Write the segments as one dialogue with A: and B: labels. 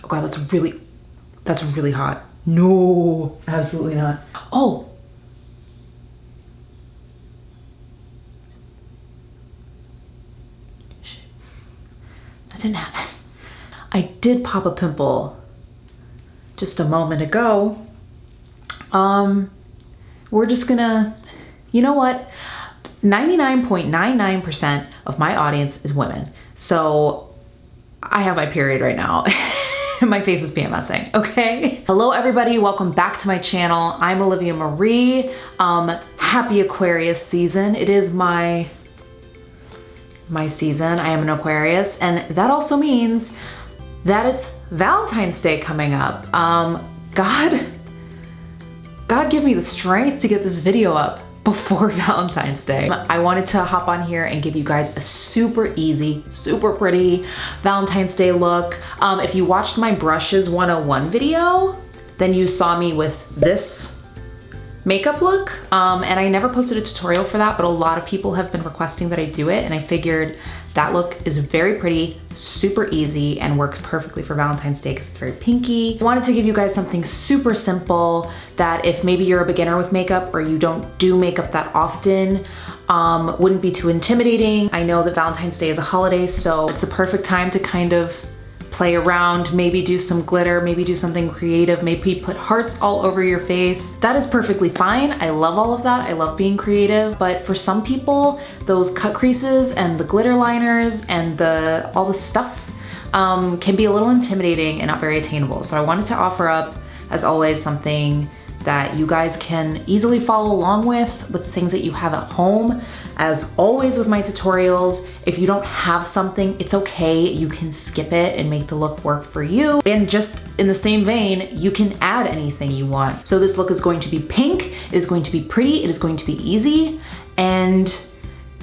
A: Oh God, that's really hot. No, absolutely not. Oh. Shit. That didn't happen. I did pop a pimple just a moment ago. We're just gonna, you know what? 99.99% of my audience is women. So I have my period right now. My face is PMSing, okay? Hello everybody, welcome back to my channel. I'm Olivia Marie. Happy Aquarius season. It is my season. I am an Aquarius, and that also means that it's Valentine's Day coming up. God give me the strength to get this video up before Valentine's Day. I wanted to hop on here and give you guys a super easy, super pretty Valentine's Day look. If you watched my brushes 101 video, then you saw me with this makeup look. And I never posted a tutorial for that, but a lot of people have been requesting that I do it, and I figured that look is very pretty, super easy, and works perfectly for Valentine's Day because it's very pinky. I wanted to give you guys something super simple that if maybe you're a beginner with makeup or you don't do makeup that often, wouldn't be too intimidating. I know that Valentine's Day is a holiday, so it's the perfect time to kind of play around, maybe do some glitter, maybe do something creative, maybe put hearts all over your face. That is perfectly fine. I love all of that. I love being creative, but for some people, those cut creases and the glitter liners and all the stuff can be a little intimidating and not very attainable. So I wanted to offer up, as always, something that you guys can easily follow along with things that you have at home. As always with my tutorials, if you don't have something, it's okay. You can skip it and make the look work for you. And just in the same vein, you can add anything you want. So this look is going to be pink, it is going to be pretty, it is going to be easy, and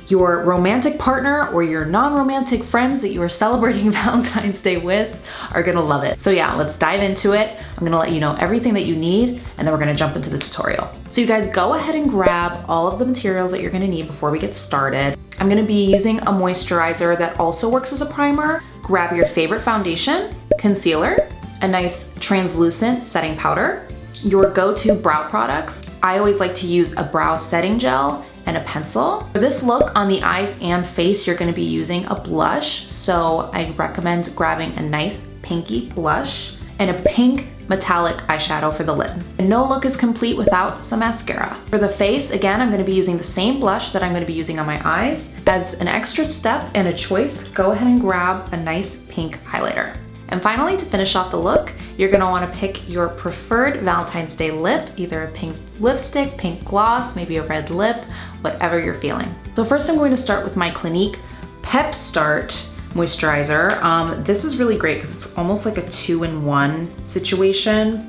A: your romantic partner or your non-romantic friends that you are celebrating Valentine's Day with are gonna love it. So yeah, let's dive into it. I'm gonna let you know everything that you need, and then we're gonna jump into the tutorial. So you guys go ahead and grab all of the materials that you're gonna need before we get started. I'm gonna be using a moisturizer that also works as a primer. Grab your favorite foundation, concealer, a nice translucent setting powder, your go-to brow products. I always like to use a brow setting gel and a pencil. For this look on the eyes and face, you're gonna be using a blush. So I recommend grabbing a nice pinky blush and a pink metallic eyeshadow for the lid. And no look is complete without some mascara. For the face, again, I'm gonna be using the same blush that I'm gonna be using on my eyes. As an extra step and a choice, go ahead and grab a nice pink highlighter. And finally, to finish off the look, you're gonna wanna pick your preferred Valentine's Day lip, either a pink lipstick, pink gloss, maybe a red lip, whatever you're feeling. So first I'm going to start with my Clinique Pep Start moisturizer. This is really great because it's almost like a 2-in-1 situation.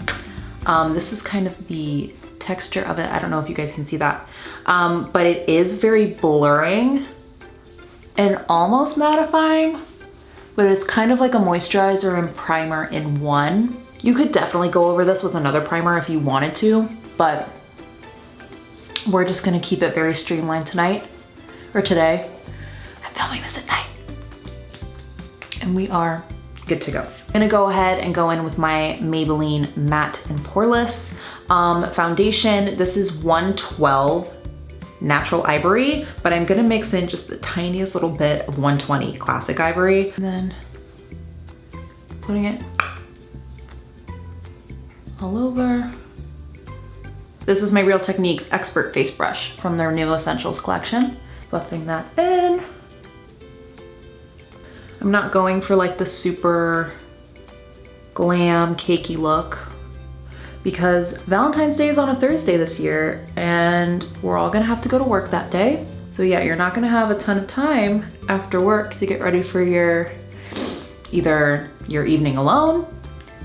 A: This is kind of the texture of it. I don't know if you guys can see that, but it is very blurring and almost mattifying, but it's kind of like a moisturizer and primer in one. You could definitely go over this with another primer if you wanted to, but we're just gonna keep it very streamlined tonight, or today. I'm filming this at night. And we are good to go. I'm gonna go ahead and go in with my Maybelline Matte and Poreless foundation. This is 112 Natural Ivory, but I'm gonna mix in just the tiniest little bit of 120 Classic Ivory. And then putting it all over. This is my Real Techniques Expert Face Brush from their new Essentials collection. Buffing that in. I'm not going for like the super glam, cakey look because Valentine's Day is on a Thursday this year and we're all gonna have to go to work that day. So yeah, you're not gonna have a ton of time after work to get ready for either your evening alone,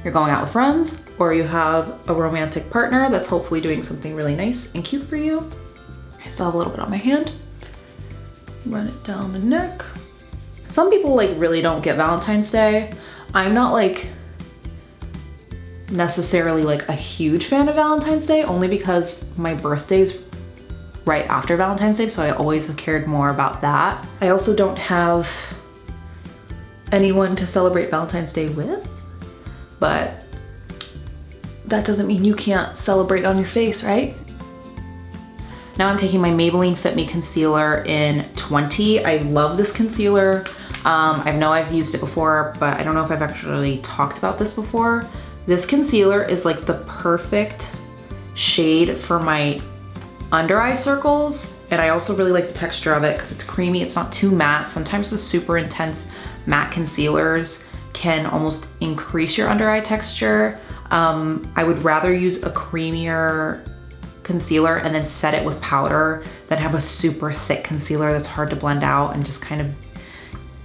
A: you're going out with friends, or you have a romantic partner that's hopefully doing something really nice and cute for you. I still have a little bit on my hand. Run it down the neck. Some people like really don't get Valentine's Day. I'm not like necessarily like a huge fan of Valentine's Day, only because my birthday's right after Valentine's Day, so I always have cared more about that. I also don't have anyone to celebrate Valentine's Day with, but that doesn't mean you can't celebrate on your face, right? Now I'm taking my Maybelline Fit Me Concealer in 20. I love this concealer. I know I've used it before, but I don't know if I've actually talked about this before. This concealer is like the perfect shade for my under eye circles. And I also really like the texture of it because it's creamy, it's not too matte. Sometimes the super intense matte concealers can almost increase your under eye texture. I would rather use a creamier concealer and then set it with powder than have a super thick concealer that's hard to blend out and just kind of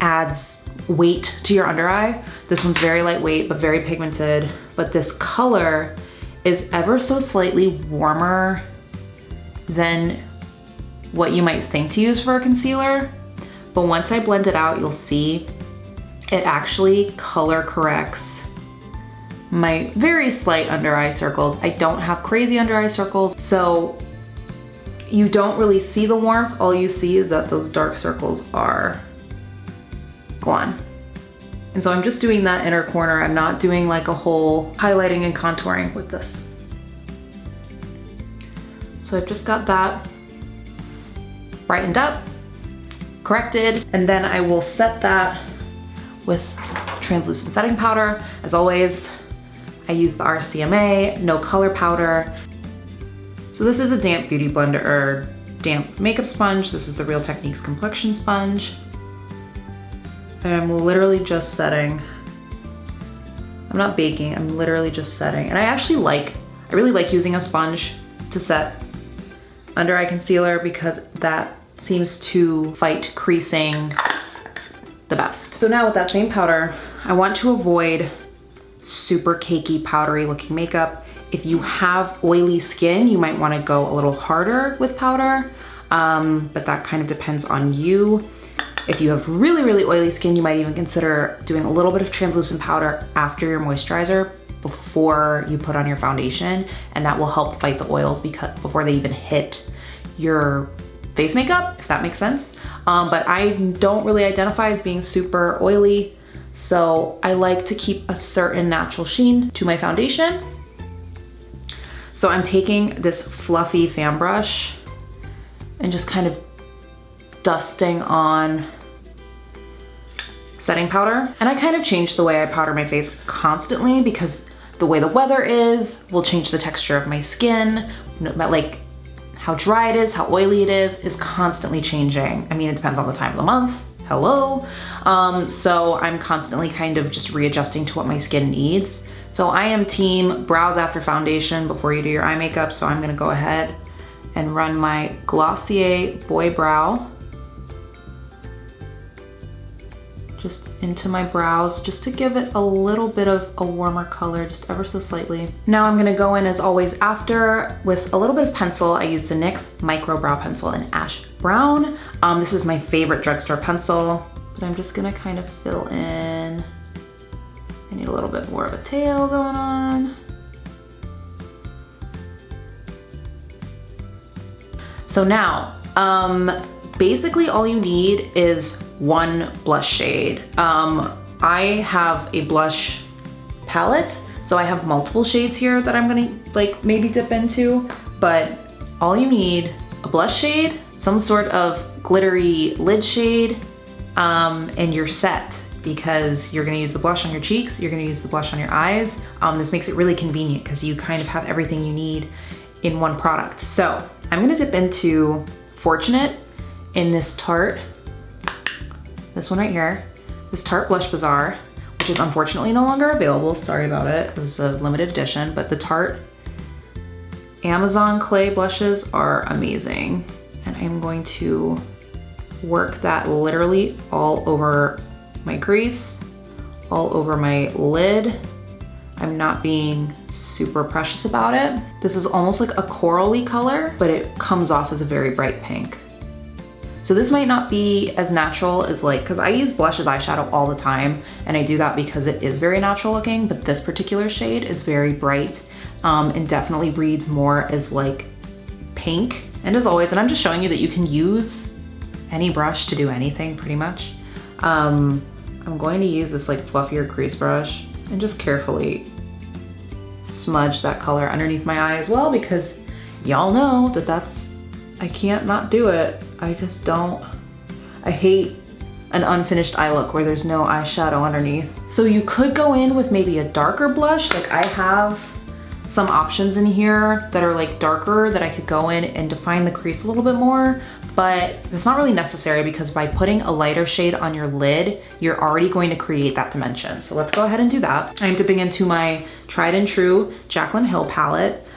A: adds weight to your under eye. This one's very lightweight but very pigmented, but this color is ever so slightly warmer than what you might think to use for a concealer. But once I blend it out, you'll see it actually color corrects my very slight under eye circles. I don't have crazy under eye circles, so you don't really see the warmth. All you see is that those dark circles are gone. And so I'm just doing that inner corner. I'm not doing like a whole highlighting and contouring with this. So I've just got that brightened up, corrected, and then I will set that with translucent setting powder. As always, I use the RCMA, no color powder. So this is a damp beauty blender or damp makeup sponge. This is the Real Techniques complexion sponge. And I'm literally just setting. I'm not baking, I'm literally just setting. And I really like using a sponge to set under eye concealer because that seems to fight creasing the best. So now with that same powder, I want to avoid super cakey, powdery looking makeup. If you have oily skin, you might want to go a little harder with powder, but that kind of depends on you. If you have really, really oily skin, you might even consider doing a little bit of translucent powder after your moisturizer before you put on your foundation, and that will help fight the oils before they even hit your face makeup, if that makes sense. But I don't really identify as being super oily, so I like to keep a certain natural sheen to my foundation. So I'm taking this fluffy fan brush and just kind of dusting on setting powder. And I kind of change the way I powder my face constantly because the way the weather is will change the texture of my skin. Like how dry it is, how oily it is constantly changing. I mean, it depends on the time of the month. Hello. So I'm constantly kind of just readjusting to what my skin needs. So I am team brows after foundation before you do your eye makeup. So I'm gonna go ahead and run my Glossier Boy Brow just into my brows, just to give it a little bit of a warmer color, just ever so slightly. Now I'm gonna go in as always after with a little bit of pencil. I use the NYX Micro Brow Pencil in Ash Brown. This is my favorite drugstore pencil, but I'm just gonna kind of fill in. I need a little bit more of a tail going on. So now, basically all you need is one blush shade. I have a blush palette, so I have multiple shades here that I'm gonna like maybe dip into, but all you need, a blush shade, some sort of glittery lid shade, and you're set, because you're gonna use the blush on your cheeks, you're gonna use the blush on your eyes. This makes it really convenient because you kind of have everything you need in one product. So I'm gonna dip into Fortunate in this Tarte, this one right here, this Tarte Blush Bazaar, which is unfortunately no longer available. Sorry about it. It was a limited edition, but the Tarte Amazon clay blushes are amazing. And I'm going to work that literally all over my crease, all over my lid. I'm not being super precious about it. This is almost like a corally color, but it comes off as a very bright pink. So this might not be as natural as like, cause I use blush as eyeshadow all the time, and I do that because it is very natural looking, but this particular shade is very bright and definitely reads more as like pink. And as always, and I'm just showing you that you can use any brush to do anything pretty much. I'm going to use this like fluffier crease brush and just carefully smudge that color underneath my eye as well, because y'all know that I can't not do it. I just don't, I hate an unfinished eye look where there's no eyeshadow underneath. So you could go in with maybe a darker blush. Like I have some options in here that are like darker that I could go in and define the crease a little bit more, but it's not really necessary because by putting a lighter shade on your lid, you're already going to create that dimension. So let's go ahead and do that. I'm dipping into my tried and true Jaclyn Hill palette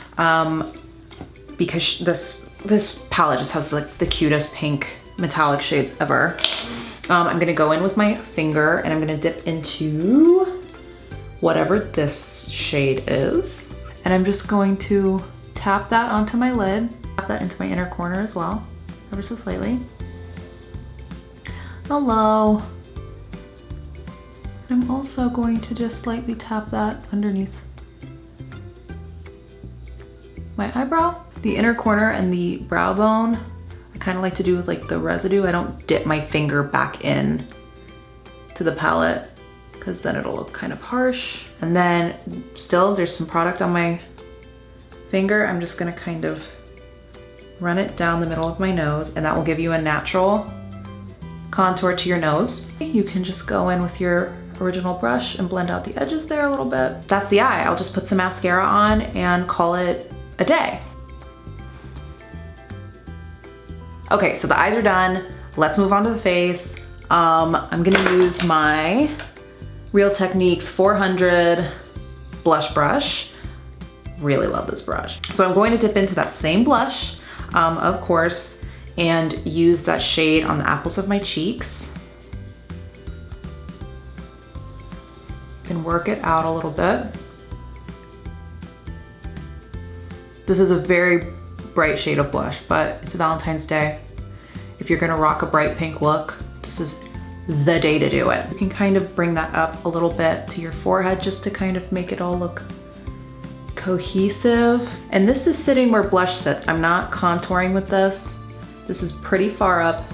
A: because this palette just has the cutest pink metallic shades ever. I'm gonna go in with my finger and I'm gonna dip into whatever this shade is. And I'm just going to tap that onto my lid, tap that into my inner corner as well, ever so slightly. Hello. And I'm also going to just slightly tap that underneath my eyebrow. The inner corner and the brow bone, I kind of like to do with like the residue. I don't dip my finger back in to the palette because then it'll look kind of harsh. And then still there's some product on my finger. I'm just gonna kind of run it down the middle of my nose, and that will give you a natural contour to your nose. You can just go in with your original brush and blend out the edges there a little bit. That's the eye. I'll just put some mascara on and call it a day. Okay, so the eyes are done. Let's move on to the face. I'm gonna use my Real Techniques 400 blush brush. Really love this brush. So I'm going to dip into that same blush, of course, and use that shade on the apples of my cheeks. And work it out a little bit. This is a very bright shade of blush, but it's Valentine's Day. If you're gonna rock a bright pink look, this is the day to do it. You can kind of bring that up a little bit to your forehead just to kind of make it all look cohesive. And this is sitting where blush sits. I'm not contouring with this. This is pretty far up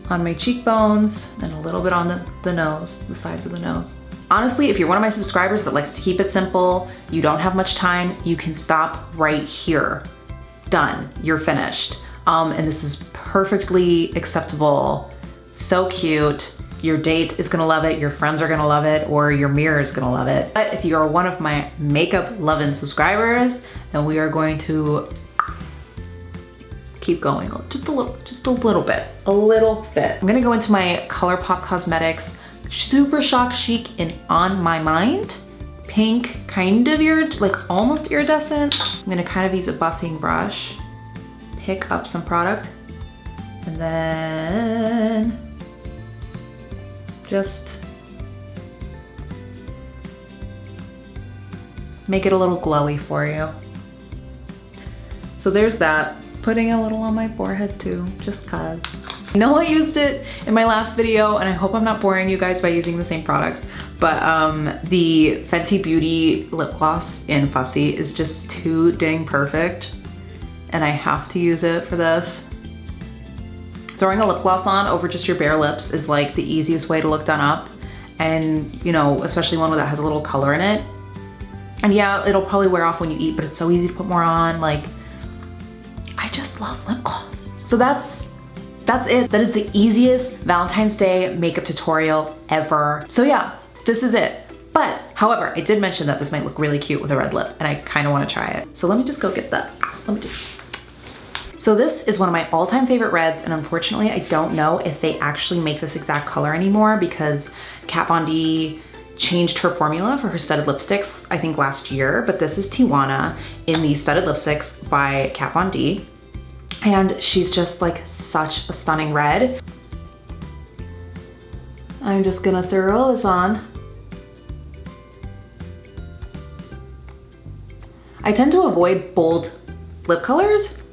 A: on my cheekbones and a little bit on the nose, the sides of the nose. Honestly, if you're one of my subscribers that likes to keep it simple, you don't have much time, you can stop right here. Done, you're finished. And this is perfectly acceptable. So cute. Your date is gonna love it, your friends are gonna love it, or your mirror is gonna love it. But if you are one of my makeup loving subscribers, then we are going to keep going just a little bit. I'm gonna go into my ColourPop Cosmetics Super Shock Chic in On My Mind. Pink, kind of like almost iridescent. I'm gonna kind of use a buffing brush, pick up some product, and then just make it a little glowy for you. So there's that. Putting a little on my forehead too, just cause. I know I used it in my last video, and I hope I'm not boring you guys by using the same products, but the Fenty Beauty lip gloss in Fussy is just too dang perfect, and I have to use it for this. Throwing a lip gloss on over just your bare lips is like the easiest way to look done up, and you know, especially one that has a little color in it. And yeah, it'll probably wear off when you eat, but it's so easy to put more on. Like, I just love lip gloss. So that's it. That is the easiest Valentine's Day makeup tutorial ever. So yeah, this is it. But however, I did mention that this might look really cute with a red lip, and I kind of want to try it. So let me just go get that. So this is one of my all-time favorite reds, and unfortunately I don't know if they actually make this exact color anymore because Kat Von D changed her formula for her studded lipsticks, I think last year, but this is Tijuana in the studded lipsticks by Kat Von D. And she's just like such a stunning red. I'm just gonna throw this on. I tend to avoid bold lip colors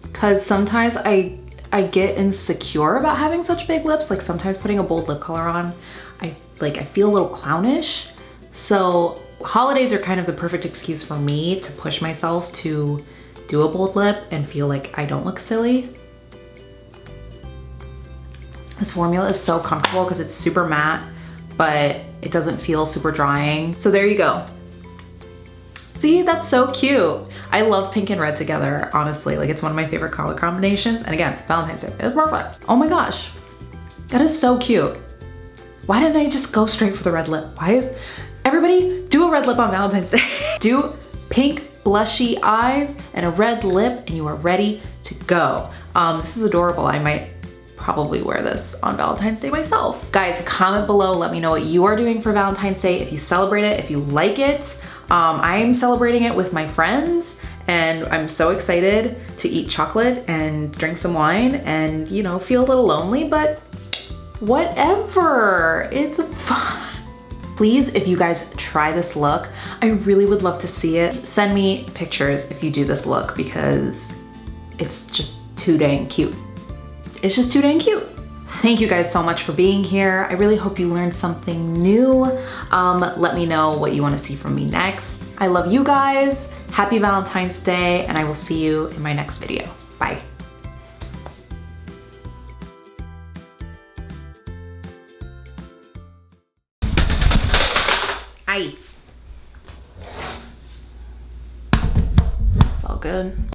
A: because sometimes I get insecure about having such big lips. Like sometimes putting a bold lip color on, I feel a little clownish. So holidays are kind of the perfect excuse for me to push myself to do a bold lip and feel like I don't look silly. This formula is so comfortable because it's super matte, but it doesn't feel super drying. So there you go. See, that's so cute. I love pink and red together, honestly. Like, it's one of my favorite color combinations. And again, Valentine's Day, it's perfect. Oh my gosh, that is so cute. Why didn't I just go straight for the red lip? Everybody do a red lip on Valentine's Day. Do pink blushy eyes and a red lip and you are ready to go. This is adorable. I might probably wear this on Valentine's Day myself. Guys, comment below, let me know what you are doing for Valentine's Day, if you celebrate it, if you like it. I'm celebrating it with my friends and I'm so excited to eat chocolate and drink some wine and, you know, feel a little lonely, but whatever, it's fun. Please, if you guys try this look, I really would love to see it. Send me pictures if you do this look because it's just too dang cute. It's just too dang cute. Thank you guys so much for being here. I really hope you learned something new. Let me know what you want to see from me next. I love you guys. Happy Valentine's Day, and I will see you in my next video. Bye. Hi. It's all good.